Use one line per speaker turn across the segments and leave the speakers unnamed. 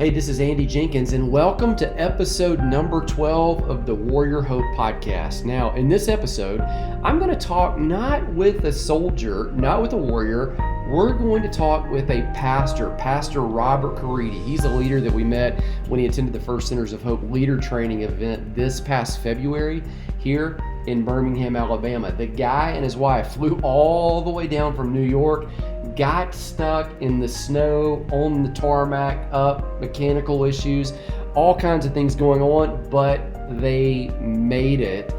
Hey, this is Andy Jenkins, and welcome to episode number 12 of the Warrior Hope podcast. Now, in this episode, I'm going to talk not with a soldier, not with a warrior. We're going to talk with a pastor, Pastor Robert Caridi. He's a leader that we met when he attended the First Centers of Hope leader training event this past February here in Birmingham, Alabama. The guy and his wife flew all the way down from New York, got stuck in the snow, on the tarmac, up, mechanical issues, all kinds of things going on, but they made it.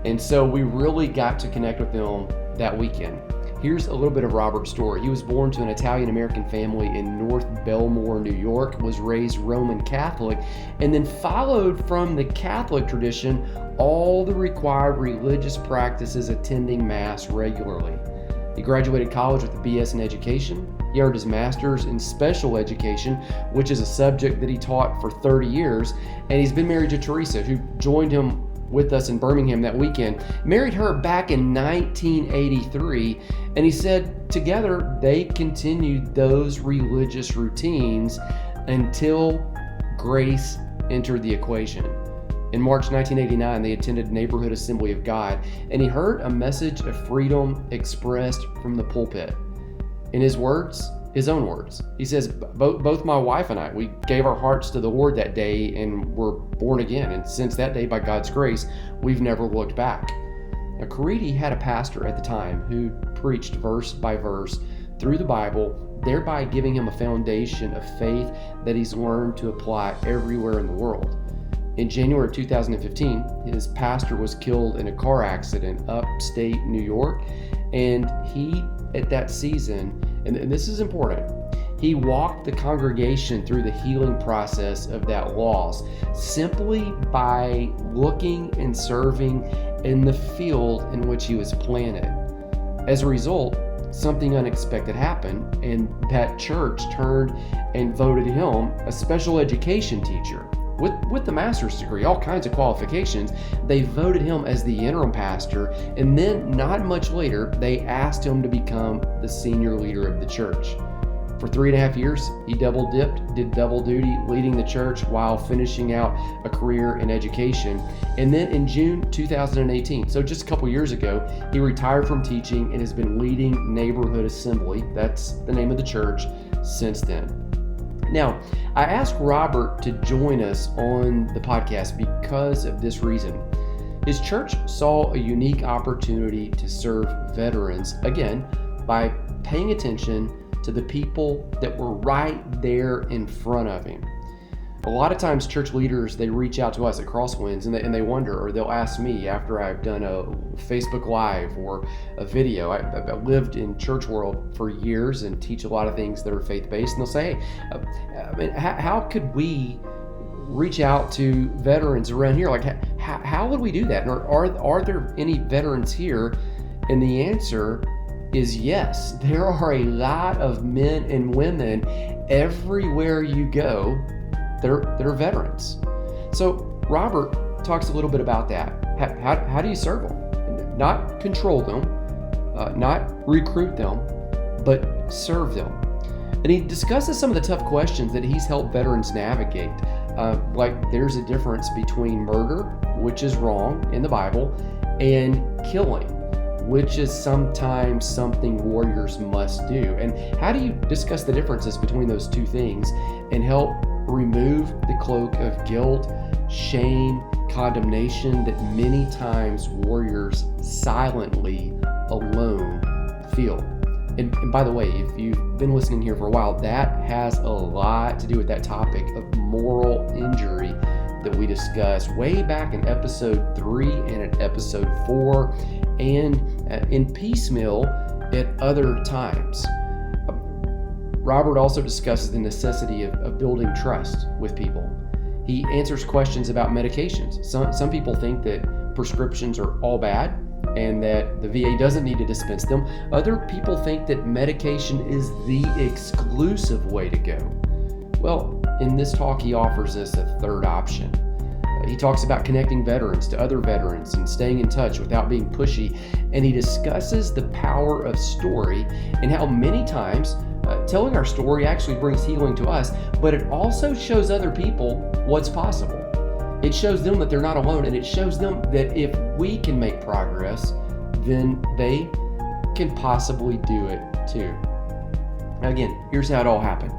And so we really got to connect with them that weekend. Here's a little bit of Robert's story. He was born to an Italian-American family in North Belmore, New York, was raised Roman Catholic, and then followed from the Catholic tradition all the required religious practices, attending Mass regularly. He graduated college with a BS in education. He earned his master's in special education, which is a subject that he taught for 30 years. And he's been married to Teresa, who joined him with us in Birmingham that weekend. Married her back in 1983. And he said together they continued those religious routines until grace entered the equation. In March 1989, they attended Neighborhood Assembly of God, and he heard a message of freedom expressed from the pulpit. In his words, his own words, he says, both my wife and I, we gave our hearts to the Lord that day and were born again. And since that day, by God's grace, we've never looked back. Now, Caridi had a pastor at the time who preached verse by verse through the Bible, thereby giving him a foundation of faith that he's learned to apply everywhere in the world. In January of 2015, his pastor was killed in a car accident upstate New York, and he, at that season, and this is important, he walked the congregation through the healing process of that loss simply by looking and serving in the field in which he was planted. As a result, something unexpected happened, and that church turned and voted him a special education teacher. With the master's degree, all kinds of qualifications, they voted him as the interim pastor, and then not much later, they asked him to become the senior leader of the church. For 3.5 years, he double dipped, did double duty, leading the church while finishing out a career in education. And then in June 2018, so just a couple years ago, he retired from teaching and has been leading Neighborhood Assembly, that's the name of the church, since then. Now, I asked Robert to join us on the podcast because of this reason. His church saw a unique opportunity to serve veterans, again, by paying attention to the people that were right there in front of him. A lot of times church leaders, they reach out to us at Crosswinds and they wonder, or they'll ask me after I've done a Facebook Live or a video. I've lived in church world for years and teach a lot of things that are faith-based, and they'll say, hey, how could we reach out to veterans around here? Like, how would we do that? Or are there any veterans here? And the answer is yes. There are a lot of men and women everywhere you go that are veterans. So Robert talks a little bit about that. How do you serve them? Not control them, not recruit them, but serve them. And he discusses some of the tough questions that he's helped veterans navigate. Like there's a difference between murder, which is wrong in the Bible, and killing, which is sometimes something warriors must do. And how do you discuss the differences between those two things and help remove the cloak of guilt, shame, condemnation that many times warriors silently, alone feel? And by the way, if you've been listening here for a while, that has a lot to do with that topic of moral injury that we discussed way back in episode 3 and in episode 4 and in piecemeal at other times. Robert also discusses the necessity of building trust with people. He answers questions about medications. Some people think that prescriptions are all bad and that the VA doesn't need to dispense them. Other people think that medication is the exclusive way to go. Well, in this talk, he offers us a third option. He talks about connecting veterans to other veterans and staying in touch without being pushy. And he discusses the power of story and how many times telling our story actually brings healing to us, but it also shows other people what's possible. It shows them that they're not alone, and it shows them that if we can make progress, then they can possibly do it too. Now again, here's how it all happened.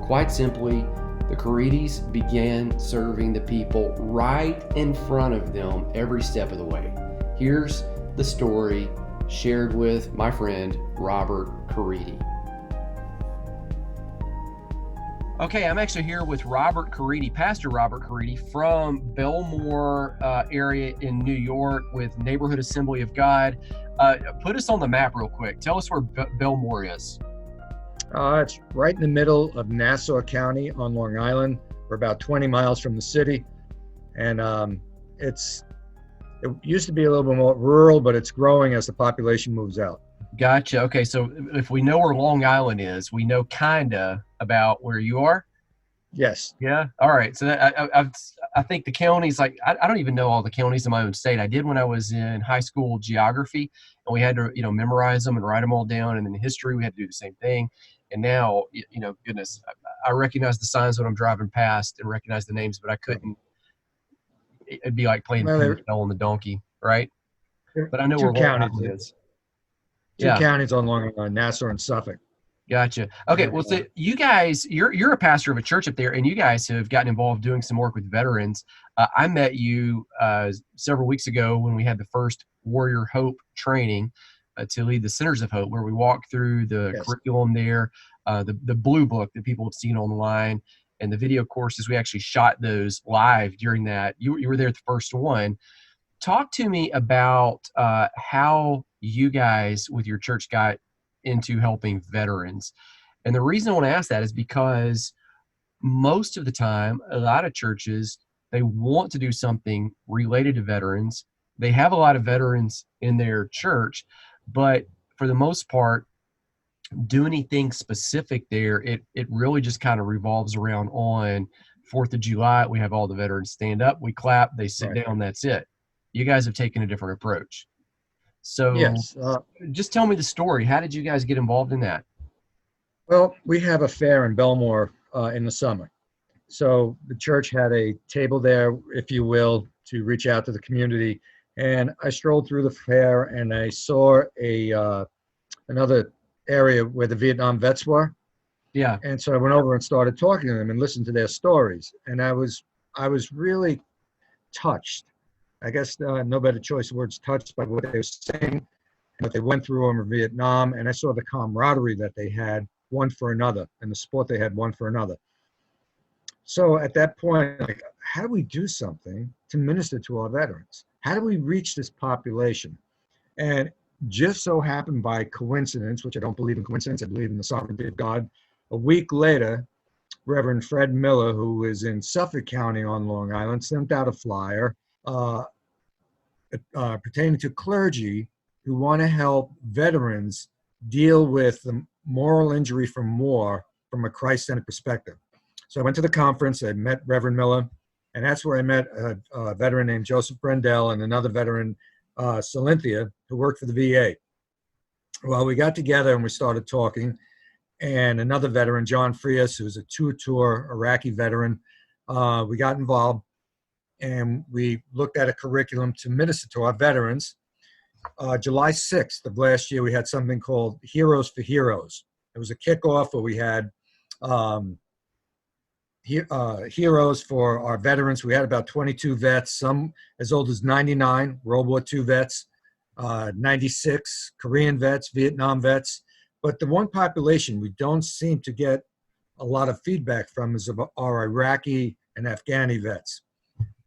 Quite simply, the Caridis began serving the people right in front of them every step of the way. Here's the story shared with my friend Robert Caridi. Okay, I'm actually here with Robert Caridi, Pastor Robert Caridi from Belmore area in New York with Neighborhood Assembly of God. Put us on the map real quick. Tell us where Belmore is.
It's right in the middle of Nassau County on Long Island. We're about 20 miles from the city. And it used to be a little bit more rural, but it's growing as the population moves out.
Gotcha. Okay, so if we know where Long Island is, we know kinda about where you are.
Yes.
Yeah. All right. So I think the counties, like I don't even know all the counties in my own state. I did when I was in high school geography, and we had to memorize them and write them all down. And in history, we had to do the same thing. And now goodness, I recognize the signs when I'm driving past and recognize the names, but I couldn't. It'd be like playing the on the donkey, right? But I know where Long Island is.
Two counties on Long Island, Nassau and Suffolk.
Gotcha. Okay, well, so you guys, you're a pastor of a church up there, and you guys have gotten involved doing some work with veterans. I met you several weeks ago when we had the first Warrior Hope training to lead the Centers of Hope, where we walked through the curriculum there, the blue book that people have seen online, and the video courses. We actually shot those live during that. You were there at the first one. Talk to me about how you guys with your church got into helping veterans. And the reason I want to ask that is because most of the time, a lot of churches, they want to do something related to veterans. They have a lot of veterans in their church, but for the most part, do anything specific there, it really just kind of revolves around on 4th of July. We have all the veterans stand up, we clap, they sit down, that's it. You guys have taken a different approach. So just tell me the story. How did you guys get involved in that?
Well, we have a fair in Belmore in the summer. So the church had a table there, if you will, to reach out to the community. And I strolled through the fair and I saw another area where the Vietnam vets were.
Yeah.
And so I went over and started talking to them and listened to their stories. And I was really touched. I guess no better choice of words, touched by what they were saying, what they went through over Vietnam, and I saw the camaraderie that they had one for another and the support they had one for another. So at that point, like, how do we do something to minister to our veterans? How do we reach this population? And just so happened by coincidence, which I don't believe in coincidence, I believe in the sovereignty of God, a week later, Reverend Fred Miller, who is in Suffolk County on Long Island, sent out a flyer pertaining to clergy who want to help veterans deal with the moral injury from war from a Christ-centered perspective. So I went to the conference, I met Reverend Miller, and that's where I met a veteran named Joseph Brendel and another veteran, Cynthia, who worked for the VA. Well, we got together and we started talking, and another veteran, John Frias, who's a two-tour Iraqi veteran, we got involved. And we looked at a curriculum to minister to our veterans. July 6th of last year, we had something called Heroes for Heroes. It was a kickoff where we had heroes for our veterans. We had about 22 vets, some as old as 99, World War II vets, 96, Korean vets, Vietnam vets. But the one population we don't seem to get a lot of feedback from is our Iraqi and Afghani vets.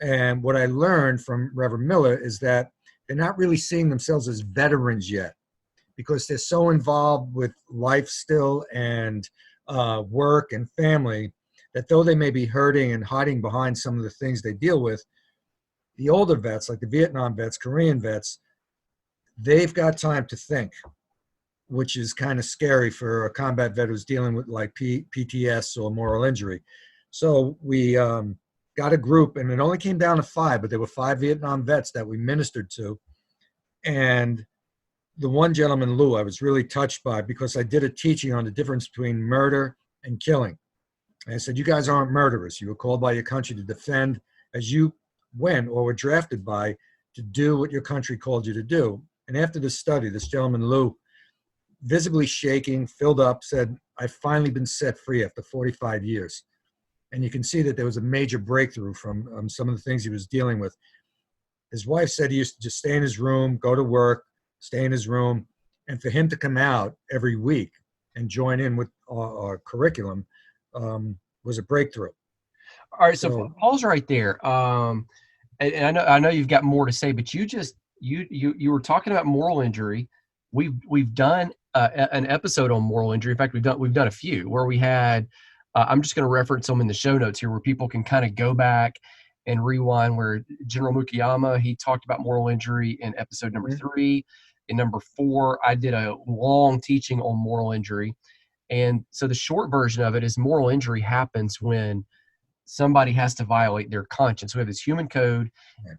And what I learned from Reverend Miller is that they're not really seeing themselves as veterans yet because they're so involved with life still and work and family that though they may be hurting and hiding behind some of the things they deal with, the older vets, like the Vietnam vets, Korean vets, they've got time to think, which is kind of scary for a combat vet who's dealing with like PTS or moral injury. So we got a group, and it only came down to 5, but there were 5 Vietnam vets that we ministered to. And the one gentleman, Lou, I was really touched by because I did a teaching on the difference between murder and killing. And I said, you guys aren't murderers. You were called by your country to defend as you went or were drafted by to do what your country called you to do. And after the study, this gentleman, Lou, visibly shaking, filled up, said, I've finally been set free after 45 years. And you can see that there was a major breakthrough from some of the things he was dealing with. His wife said he used to just stay in his room, go to work, stay in his room. And for him to come out every week and join in with our curriculum was a breakthrough.
All right, so pause right there. And I know you've got more to say, but you were talking about moral injury. We've done an episode on moral injury. In fact, we've done a few where we had. I'm just going to reference them in the show notes here, where people can kind of go back and rewind. Where General Mukiyama, he talked about moral injury in episode number 3. In number 4, I did a long teaching on moral injury. And so the short version of it is moral injury happens when somebody has to violate their conscience. We have this human code,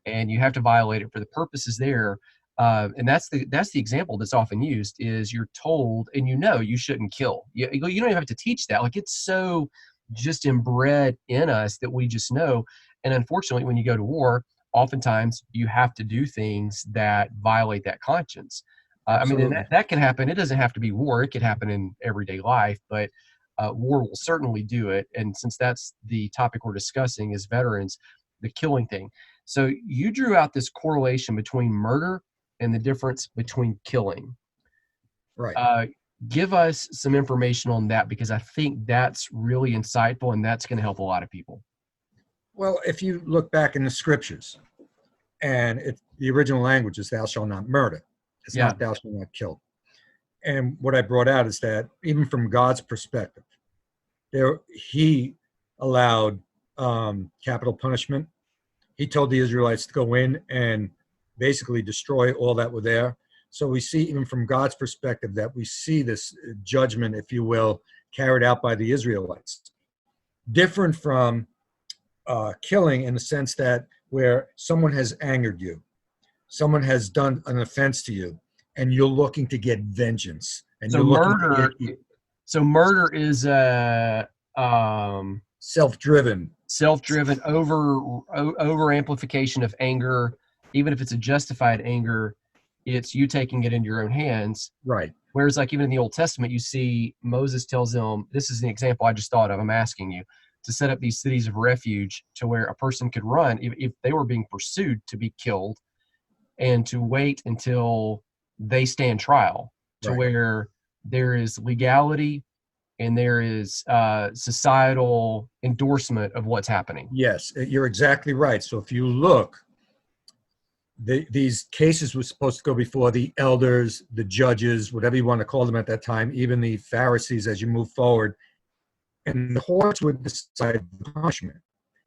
and you have to violate it for the purposes there. And that's the example that's often used is you're told, and you shouldn't kill. You don't even have to teach that. Like, it's so just inbred in us that we just know. And unfortunately, when you go to war, oftentimes you have to do things that violate that conscience. I mean, and that can happen. It doesn't have to be war. It could happen in everyday life, but war will certainly do it. And since that's the topic we're discussing is veterans, the killing thing. So you drew out this correlation between murder and the difference between killing.
Right.
Give us some information on that, because I think that's really insightful and that's going to help a lot of people.
Well, if you look back in the scriptures, and the original language is thou shalt not murder. It's not thou shalt not kill. And what I brought out is that even from God's perspective, he allowed capital punishment. He told the Israelites to go in and basically destroy all that were there. So we see, even from God's perspective, that we see this judgment, if you will, carried out by the Israelites. Different from killing, in the sense that where someone has angered you, someone has done an offense to you, and you're looking to get vengeance. And
so murder. So murder is
self-driven,
over amplification of anger. Even if it's a justified anger, it's you taking it into your own hands.
Right.
Whereas, like, even in the Old Testament, you see Moses tells them, this is an example I just thought of, I'm asking you, to set up these cities of refuge to where a person could run if they were being pursued to be killed, and to wait until they stand trial, to where there is legality and there is societal endorsement of what's happening.
Yes, you're exactly right. So if you look, these cases were supposed to go before the elders, the judges, whatever you want to call them at that time, even the Pharisees as you move forward. And the courts would decide the punishment.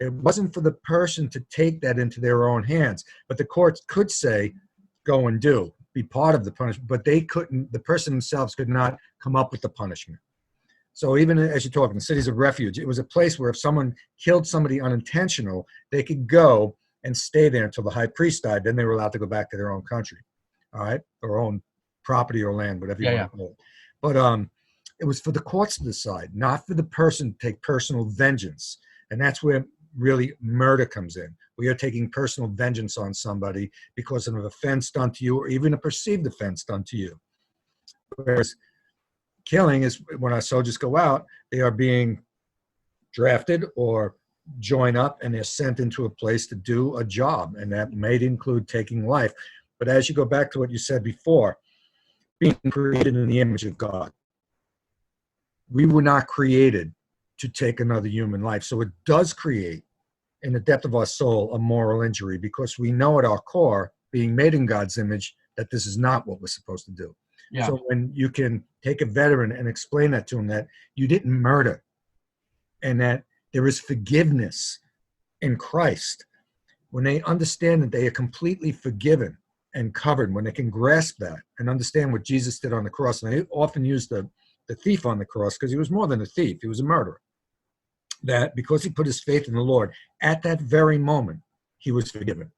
It wasn't for the person to take that into their own hands, but the courts could say, go and be part of the punishment, but they couldn't, the person themselves could not come up with the punishment. So even as you're talking, the cities of refuge, it was a place where if someone killed somebody unintentional, they could go and stay there until the high priest died. Then they were allowed to go back to their own country, all right, their own property or land, whatever you want to call it. But it was for the courts to decide, not for the person to take personal vengeance. And that's where really murder comes in. We are taking personal vengeance on somebody because of an offense done to you, or even a perceived offense done to you. Whereas killing is when our soldiers go out, they are being drafted or join up, and they're sent into a place to do a job, and that may include taking life. But as you go back to what you said before, being created in the image of God, we were not created to take another human life. So it does create, in the depth of our soul, a moral injury, because we know at our core, being made in God's image, that this is not what we're supposed to do. Yeah. So when you can take a veteran and explain that to him, that you didn't murder, and that there is forgiveness in Christ, when they understand that they are completely forgiven and covered, when they can grasp that and understand what Jesus did on the cross, and they often use the thief on the cross, because he was more than a thief, he was a murderer, that because he put his faith in the Lord, at that very moment, he was forgiven.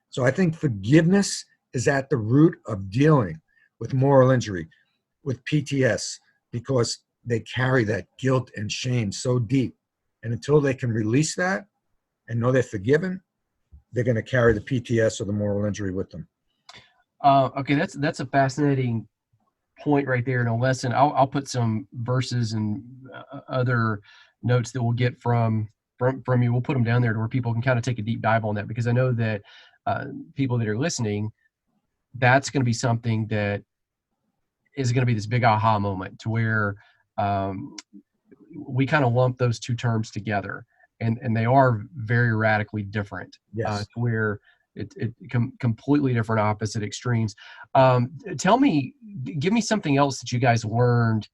So I think forgiveness is at the root of dealing with moral injury, with PTS, because they carry that guilt and shame so deep. And until they can release that and know they're forgiven, they're going to carry the PTS or the moral injury with them.
Okay, that's a fascinating point right there in a lesson. I'll put some verses and other notes that we'll get from you. We'll put them down there to where people can kind of take a deep dive on that, because I know that people that are listening, that's going to be something that is going to be this big aha moment to where we kind of lump those two terms together, and they are very radically different.
Yes.
To where completely different opposite extremes. Give me something else that you guys learned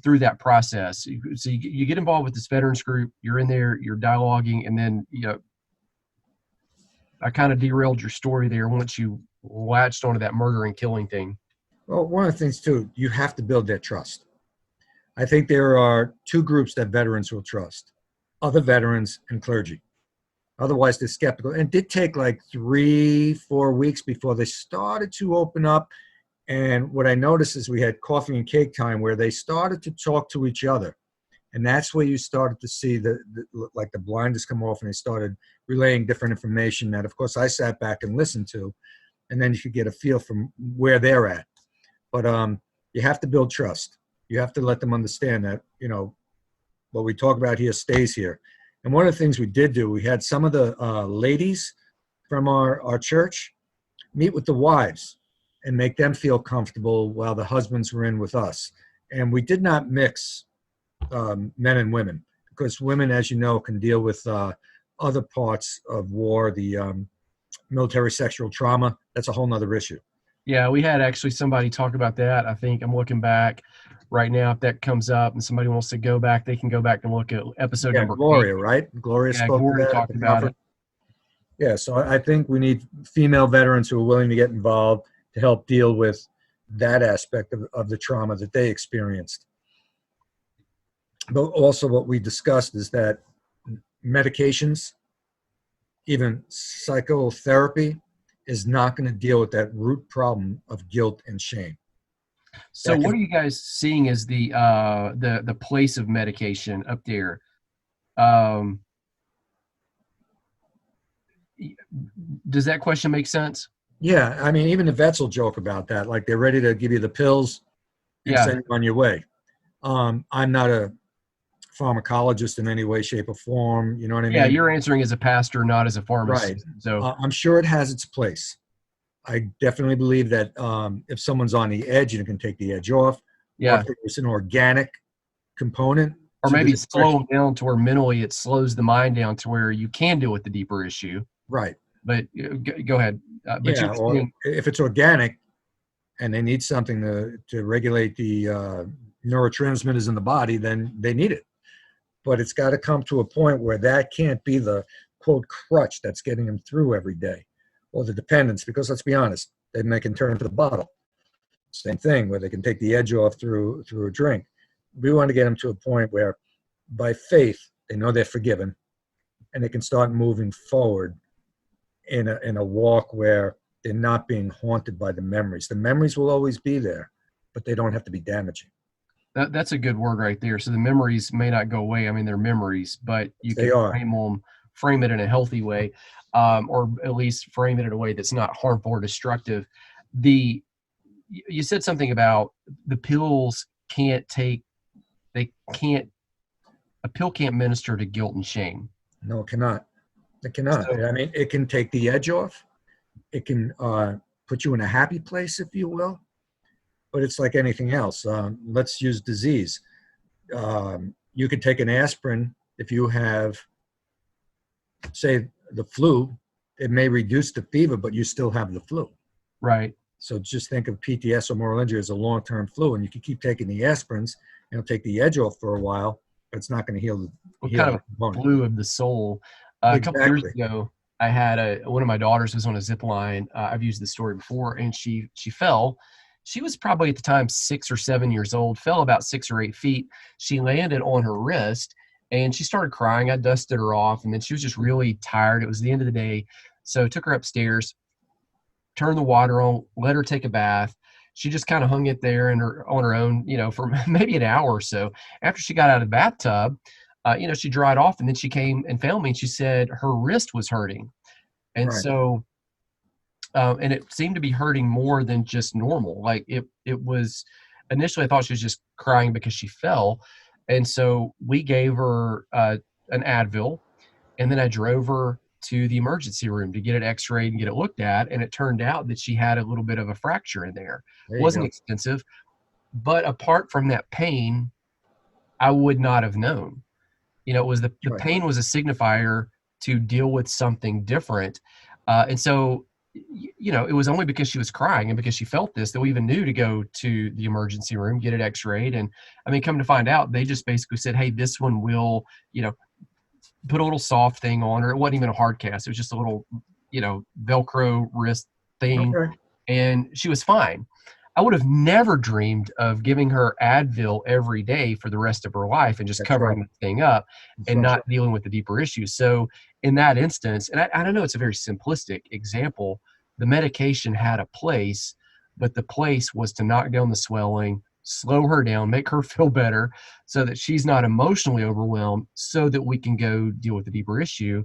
through that process. So you get involved with this veterans group, you're in there, you're dialoguing, and then, I kind of derailed your story there once you latched onto that murder and killing thing.
Well, one of the things too, you have to build their trust. I think there are two groups that veterans will trust: other veterans and clergy. Otherwise, they're skeptical. And it did take like 3-4 weeks before they started to open up. And what I noticed is we had coffee and cake time where they started to talk to each other. And that's where you started to see the blinders come off, and they started relaying different information that, of course, I sat back and listened to. And then you could get a feel from where they're at. But you have to build trust. You have to let them understand that, what we talk about here stays here. And one of the things we did do, we had some of the ladies from our church meet with the wives and make them feel comfortable while the husbands were in with us. And we did not mix men and women, because women, as you know, can deal with other parts of war, the military sexual trauma. That's a whole nother issue.
Yeah, we had actually somebody talk about that. I think I'm looking back right now. If that comes up and somebody wants to go back, they can go back and look at episode number
Gloria,
8.
right? Gloria spoke
Gloria
to that
talked
at the
about
conference. Yeah, so I think we need female veterans who are willing to get involved to help deal with that aspect of the trauma that they experienced. But also what we discussed is that medications, even psychotherapy, is not going to deal with that root problem of guilt and shame.
So what are you guys seeing as the place of medication up there? Does that question make sense?
Yeah, I mean, even the vets will joke about that. Like, they're ready to give you the pills and send you on your way. I'm not a pharmacologist in any way, shape, or form. You know what I mean?
Yeah, you're answering as a pastor, not as a pharmacist.
Right.
So
I'm sure it has its place. I definitely believe that if someone's on the edge, you can take the edge off.
Yeah.
Or if there's an organic component.
Or maybe slow them down to where mentally it slows the mind down to where you can deal with the deeper issue.
Right.
But go ahead.
Or if it's organic and they need something to regulate the neurotransmitters in the body, then they need it. But it's got to come to a point where that can't be the, quote, crutch that's getting them through every day, or the dependence, because let's be honest, then they can turn to the bottle. Same thing, where they can take the edge off through a drink. We want to get them to a point where, by faith, they know they're forgiven, and they can start moving forward in a walk where they're not being haunted by the memories. The memories will always be there, but they don't have to be damaging.
That's a good word right there. So the memories may not go away. I mean, they're memories, but you can frame it in a healthy way, or at least frame it in a way that's not harmful or destructive. You said something about the pills a pill can't minister to guilt and shame.
No, it cannot. It cannot. I mean, it can take the edge off. It can put you in a happy place, if you will. But it's like anything else. Let's use disease. You could take an aspirin if you have, say, the flu. It may reduce the fever, but you still have the flu.
Right.
So just think of PTS or moral injury as a long-term flu, and you can keep taking the aspirins, and it'll take the edge off for a while, but it's not going to heal the
kind of flu of the soul.
Exactly.
A couple years ago, I had one of my daughters was on a zip line. I've used this story before, and she fell. She was probably at the time 6 or 7 years old, fell about 6 or 8 feet. She landed on her wrist, and she started crying. I dusted her off, and then she was just really tired. It was the end of the day. So I took her upstairs. turned the water on, let her take a bath. She just kind of hung it there on her own, for maybe an hour or so. After she got out of the bathtub, she dried off, and then she came and found me, and she said her wrist was hurting. And
Right.
so, and it seemed to be hurting more than just normal. Like it was, initially I thought she was just crying because she fell. And so we gave her an Advil, and then I drove her to the emergency room to get it x-rayed and get it looked at. And it turned out that she had a little bit of a fracture in there.
There you
Wasn't
go.
extensive, but apart from that pain, I would not have known. It was the
Right.
pain was a signifier to deal with something different. And so, it was only because she was crying and because she felt this that we even knew to go to the emergency room, get it x-rayed. And I mean, come to find out, they just basically said, hey, this one will, put a little soft thing on her. It wasn't even a hard cast. It was just a little, Velcro wrist thing.
Okay.
And she was fine. I would have never dreamed of giving her Advil every day for the rest of her life and just
That's
covering
right.
the thing up
That's
and
right.
not dealing with the deeper issues. So in that instance, and I don't know, it's a very simplistic example, the medication had a place, but the place was to knock down the swelling, slow her down, make her feel better so that she's not emotionally overwhelmed, so that we can go deal with the deeper issue.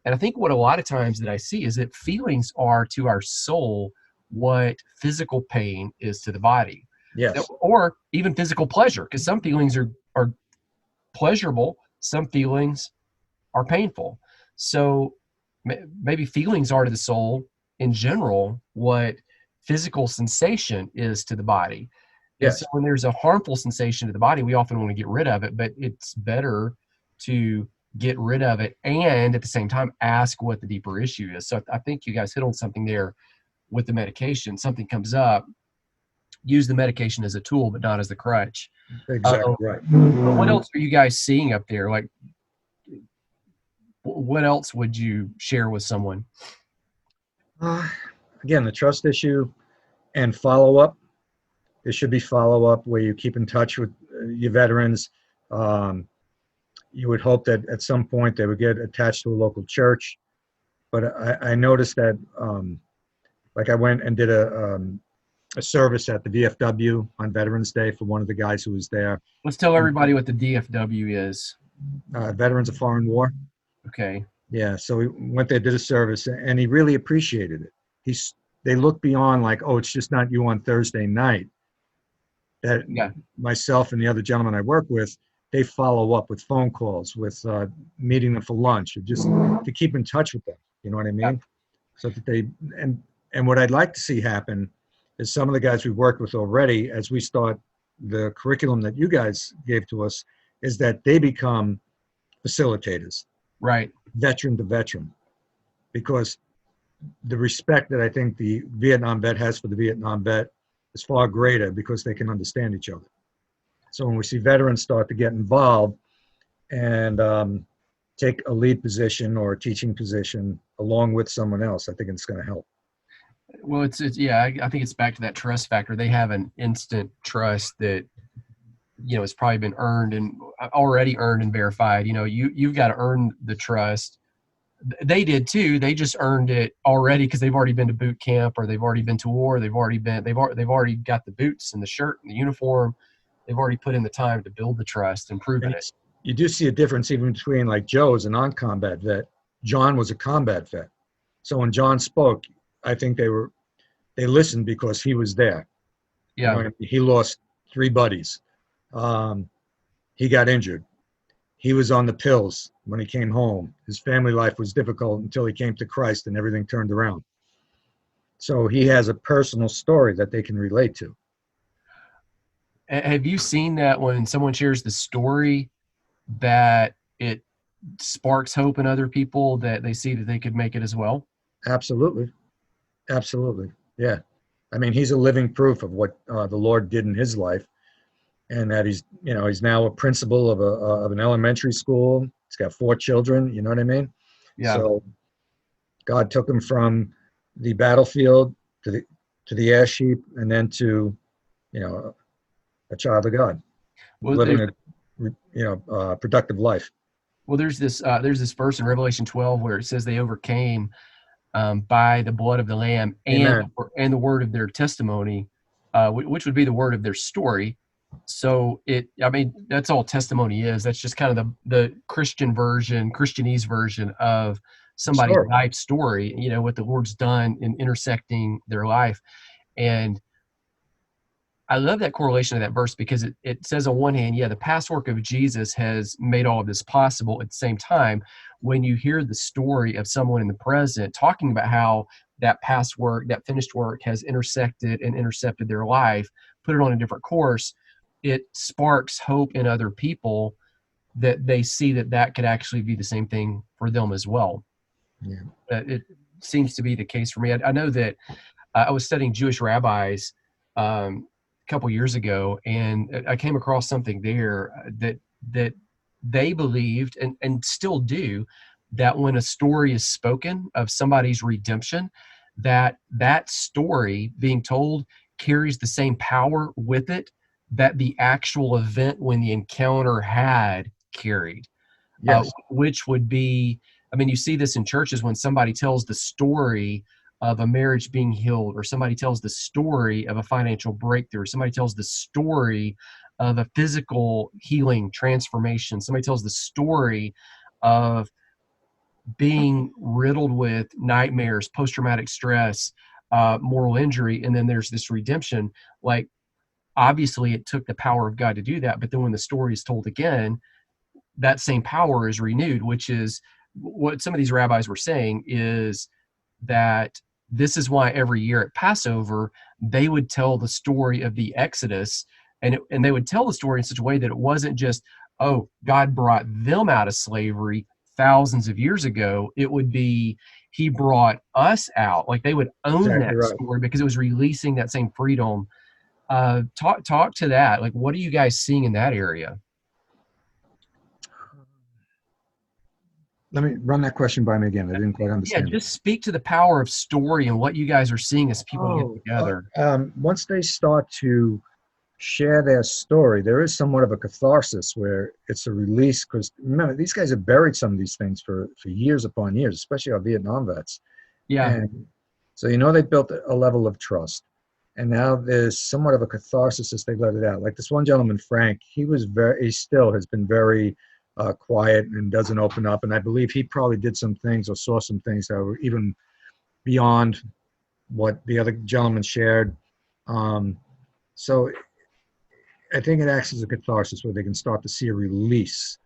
And I think what a lot of times that I see is that feelings are to our soul what physical pain is to the body,
Yes.
or even physical pleasure, because some feelings are pleasurable, some feelings are painful. So maybe feelings are to the soul in general what physical sensation is to the body. And so
Yes.
when there's a harmful sensation to the body, we often want to get rid of it, but it's better to get rid of it and at the same time ask what the deeper issue is. So I think you guys hit on something there with the medication. Something comes up, use the medication as a tool, but not as the crutch.
Exactly right.
What else are you guys seeing up there? Like, what else would you share with someone?
Uh, Again, the trust issue and follow up. There should be follow up where you keep in touch with your veterans. Um, you would hope that at some point they would get attached to a local church. But I noticed that, like I went and did a service at the VFW on Veterans Day for one of the guys who was there.
Let's tell everybody what the DFW is.
Veterans of Foreign War.
Okay.
Yeah, so we went there, did a service, and he really appreciated it. They look beyond like, oh, it's just not you on Thursday night. That
Yeah.
myself and the other gentleman I work with, they follow up with phone calls, with meeting them for lunch, or just to keep in touch with them. You know what I mean?
Yeah.
So that and what I'd like to see happen is some of the guys we've worked with already, as we start the curriculum that you guys gave to us, is that they become facilitators,
Right.
veteran to veteran, because the respect that I think the Vietnam vet has for the Vietnam vet is far greater because they can understand each other. So when we see veterans start to get involved and take a lead position or a teaching position along with someone else, I think it's going to help.
Well, it's yeah, I think it's back to that trust factor. They have an instant trust that, it's probably been earned and already earned and verified. You've got to earn the trust. They did too. They just earned it already because they've already been to boot camp, or they've already been to war. They've already got the boots and the shirt and the uniform. They've already put in the time to build the trust and proven it.
You do see a difference even between like Joe's a non-combat vet. John was a combat vet. So when John spoke, I think they listened because he was there.
Yeah.
He lost 3 buddies. He got injured. He was on the pills when he came home. His family life was difficult until he came to Christ and everything turned around. So he has a personal story that they can relate to.
Have you seen that when someone shares the story that it sparks hope in other people, that they see that they could make it as well?
Absolutely. Absolutely. Yeah. I mean, he's a living proof of what the Lord did in his life, and that he's now a principal of an elementary school. He's got 4 children. You know what I mean?
Yeah.
So God took him from the battlefield to the ash heap, and then to, a child of God, living a productive life.
Well, there's this verse in Revelation 12 where it says they overcame by the blood of the Lamb
Amen.
and the word of their testimony, which would be the word of their story. So that's all testimony is. That's just kind of the Christian version, Christianese version of somebody's
Story.
life story, what the Lord's done in intersecting their life. And I love that correlation of that verse because it says on one hand, the past work of Jesus has made all of this possible. At the same time, when you hear the story of someone in the present talking about how that past work, that finished work has intersected and intercepted their life, put it on a different course, it sparks hope in other people that they see that could actually be the same thing for them as well.
Yeah.
It seems to be the case for me. I know that I was studying Jewish rabbis a couple years ago, and I came across something there that they believed and still do, that when a story is spoken of somebody's redemption, that story being told carries the same power with it that the actual event when the encounter had carried.
Yes.
Which would be, you see this in churches when somebody tells the story of a marriage being healed, or somebody tells the story of a financial breakthrough, or somebody tells the story of a physical healing transformation, somebody tells the story of being riddled with nightmares, post-traumatic stress, moral injury, and then there's this redemption. Like, obviously it took the power of God to do that, but then when the story is told again, that same power is renewed, which is what some of these rabbis were saying, is that this is why every year at Passover, they would tell the story of the Exodus, and they would tell the story in such a way that it wasn't just, oh, God brought them out of slavery thousands of years ago. It would be, he brought us out. Like, they would own
Exactly
that
right.
story because it was releasing that same freedom. Talk to that. Like, what are you guys seeing in that area?
Let me run that question by me again. I didn't quite
Yeah,
understand it.
just speak to the power of story and what you guys are seeing as people get together.
Once they start to share their story, there is somewhat of a catharsis where it's a release, because remember, these guys have buried some of these things for years upon years, especially our Vietnam vets.
Yeah.
And so, they built a level of trust. And now there's somewhat of a catharsis as they let it out. Like this one gentleman, Frank, he still has been very quiet and doesn't open up. And I believe he probably did some things or saw some things that were even beyond what the other gentleman shared. So I think it acts as a catharsis where they can start to see a release.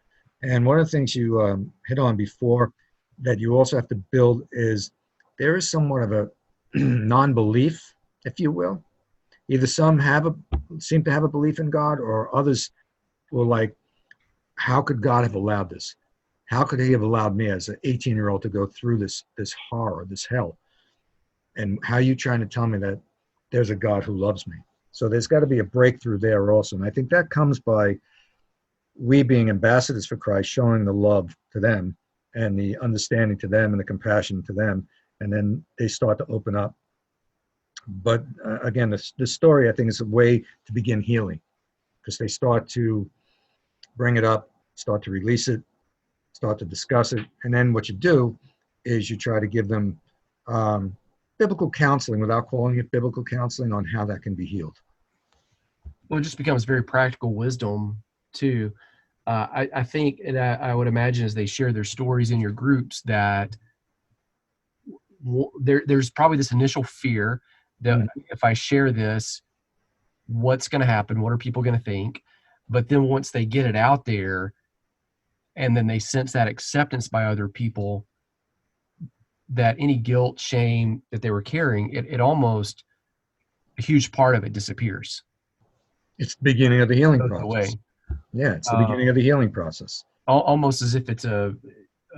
And one of the things you hit on before that you also have to build is there is somewhat of a non-belief, if you will. Either some seem to have a belief in God, or others were like, how could God have allowed this? How could he have allowed me as an 18-year-old to go through this horror, this hell? And how are you trying to tell me that there's a God who loves me? So there's got to be a breakthrough there also. And I think that comes by we being ambassadors for Christ, showing the love to them and the understanding to them and the compassion to them. And then they start to open up. But again, the story, I think, is a way to begin healing, because they start to bring it up, start to release it, start to discuss it. And then what you do is you try to give them biblical counseling, without calling it biblical counseling, on how that can be healed.
Well, it just becomes very practical wisdom too. I think, and I would imagine, as they share their stories in your groups, that there's probably this initial fear that if I share this, what's going to happen? What are people going to think? But then once they get it out there, and then they sense that acceptance by other people, that any guilt, shame that they were carrying, it almost, a huge part of it disappears.
It's the beginning of the healing
Goes
process.
away.
Yeah, it's the beginning of the healing process.
Almost as if it's a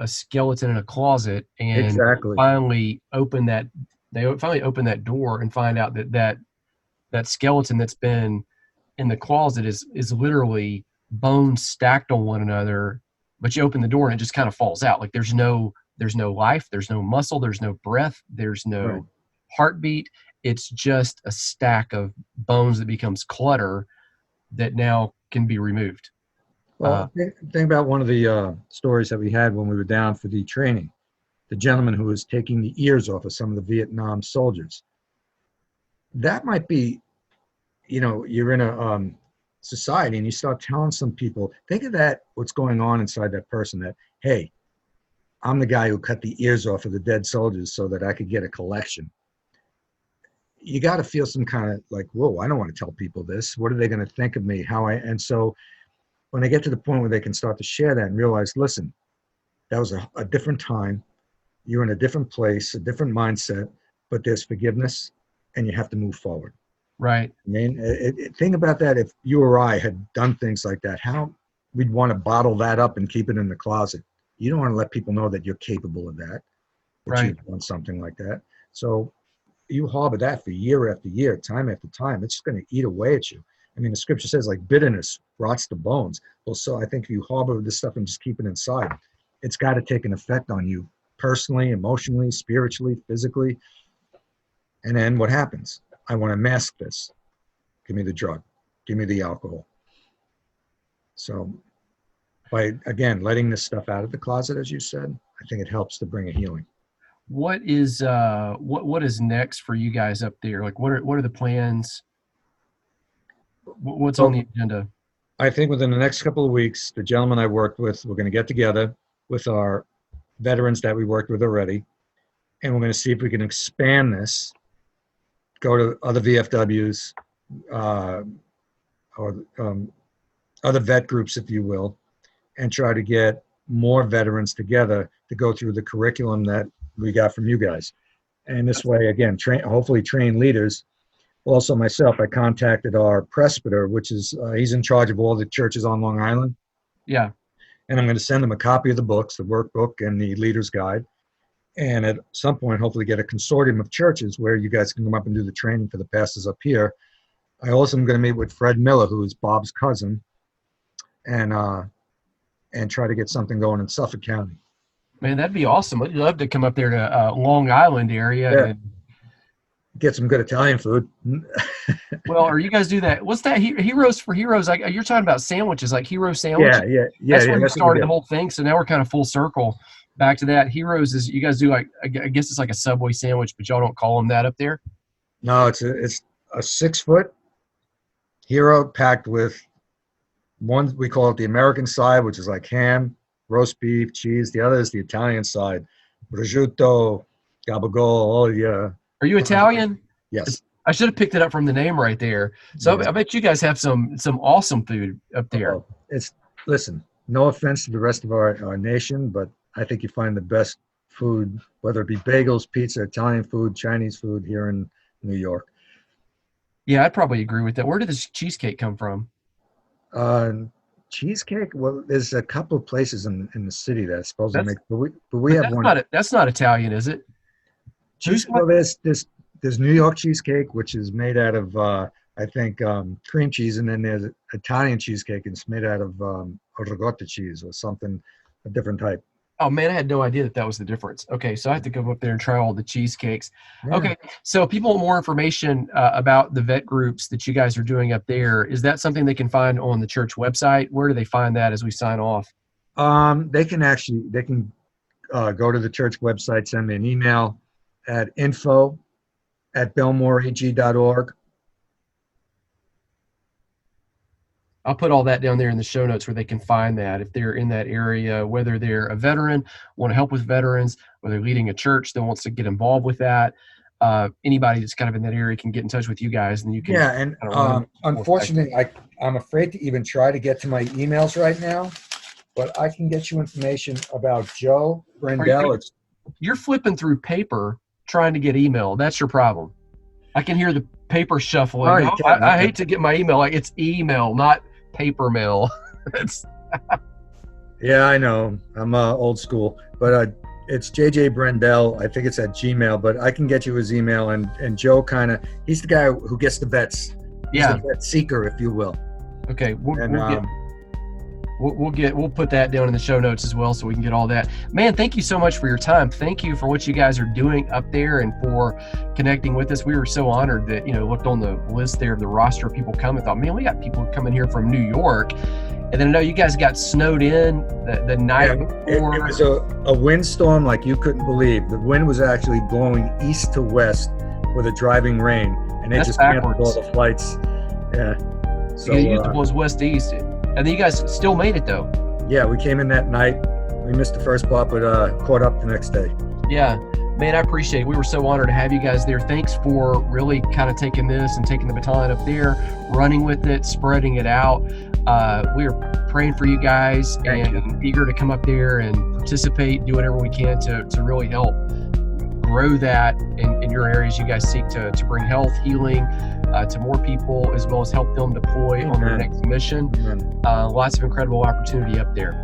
skeleton in a closet, and
Exactly.
finally open that door and find out that skeleton that's been in the closet is literally bones stacked on one another, but you open the door and it just kind of falls out. Like, there's no life, there's no muscle, there's no breath, there's no heartbeat. It's just a stack of bones that becomes clutter that now can be removed.
Well, think about one of the stories that we had when we were down for the training. the gentleman who was taking the ears off of some of the Vietnam soldiers. That might be, you're in a society and you start telling some people, think of that, what's going on inside that person, that, hey, I'm the guy who cut the ears off of the dead soldiers so that I could get a collection. You got to feel some kind of like, whoa, I don't want to tell people this. What are they going to think of me? And so when they get to the point where they can start to share that and realize, listen, that was a different time. You're in a different place, a different mindset, but there's forgiveness and you have to move forward.
Right.
I mean, think about that. If you or I had done things like that, how we'd want to bottle that up and keep it in the closet. You don't want to let people know that you're capable of that, that you've done something like that. So you harbor that for year after year, time after time. It's just going to eat away at you. I mean, the scripture says like bitterness rots the bones. Well, so I think if you harbor this stuff and just keep it inside, it's got to take an effect on you personally, emotionally, spiritually, physically. And then what happens? I want to mask this. Give me the drug. Give me the alcohol. So by, again, letting this stuff out of the closet, as you said, I think it helps to bring a healing.
What is what is next for you guys up there? Like, what are the plans? What's on the agenda?
I think within the next couple of weeks, the gentleman I worked with, we're going to get together with our veterans that we worked with already, and we're going to see if we can expand this, go to other VFWs, or other vet groups, if you will, and try to get more veterans together to go through the curriculum that we got from you guys. And this way, again, hopefully train leaders. Also myself, I contacted our presbyter, which is, he's in charge of all the churches on Long Island.
Yeah.
And I'm going to send them a copy of the books, the workbook and the leader's guide. And at some point, hopefully get a consortium of churches where you guys can come up and do the training for the pastors up here. I also am going to meet with Fred Miller, who is Bob's cousin, and try to get something going in Suffolk County.
Man, that'd be awesome. I'd love to come up there to Long Island area.
Yeah.
And
get some good Italian food.
well, or you guys do that. What's that? Heroes for Heroes. Like, you're talking about sandwiches, like hero sandwich.
Yeah.
That's where you started the whole thing. So now we're kind of full circle back to that. Heroes is, you guys do like, I guess it's like a Subway sandwich, but y'all don't call them that up there.
No, it's a 6-foot hero packed with one, we call it the American side, which is like ham, roast beef, cheese. The other is the Italian side, prosciutto, gabagool, all the.
Are you Italian?
Yes.
I should have picked it up from the name right there. So yeah. I bet you guys have some awesome food up there.
Listen, no offense to the rest of our nation, but I think you find the best food, whether it be bagels, pizza, Italian food, Chinese food here in New York.
Yeah, I'd probably agree with that. Where did this cheesecake come from?
Cheesecake? Well, there's a couple of places in the city that supposedly make, but we have one.
That's not Italian, is it?
Well, there's New York cheesecake, which is made out of I think cream cheese, and then there's Italian cheesecake, and it's made out of ricotta cheese or something, a different type.
Oh man, I had no idea that was the difference. Okay, so I have to go up there and try all the cheesecakes.
Yeah.
Okay, so if people want more information about the vet groups that you guys are doing up there, is that something they can find on the church website? Where do they find that as we sign off?
They can go to the church website, send me an email at info@belmoreag.org.
I'll put all that down there in the show notes where they can find that if they're in that area, whether they're a veteran, want to help with veterans, or they're leading a church that wants to get involved with that. Anybody that's kind of in that area can get in touch with you guys, and you can.
Yeah, and unfortunately, I'm afraid to even try to get to my emails right now, but I can get you information about Joe Brendel.
You're flipping through paper trying to get email. That's your problem. I can hear the paper shuffling. I hate to get my email. Like, it's email, not paper mail.
Yeah, I know. I'm old school, but it's JJ Brendel. I think it's at Gmail, but I can get you his email. And Joe he's the guy who gets the vets. He's the vet seeker, if you will.
Okay, we'll put that down in the show notes as well, so we can get all that. Man, thank you so much for your time. Thank you for what you guys are doing up there and for connecting with us. We were so honored that, looked on the list there of the roster of people coming, thought, man, we got people coming here from New York. And then I know you guys got snowed in the night before.
It was a windstorm like you couldn't believe. The wind was actually blowing east to west with a driving rain, and they
That's
just canceled
backwards.
all the flights. Yeah. So
It usually was west-east. And then you guys still made it, though.
yeah, we came in that night. We missed the first part, but caught up the next day.
Yeah. Man, I appreciate it. We were so honored to have you guys there. Thanks for really kind of taking this and taking the baton up there, running with it, spreading it out. We are praying for you guys and eager to come up there and participate, do whatever we can to really help grow that in your areas. You guys seek to bring health, healing to more people, as well as help them deploy on their next mission. Lots of incredible opportunity up there.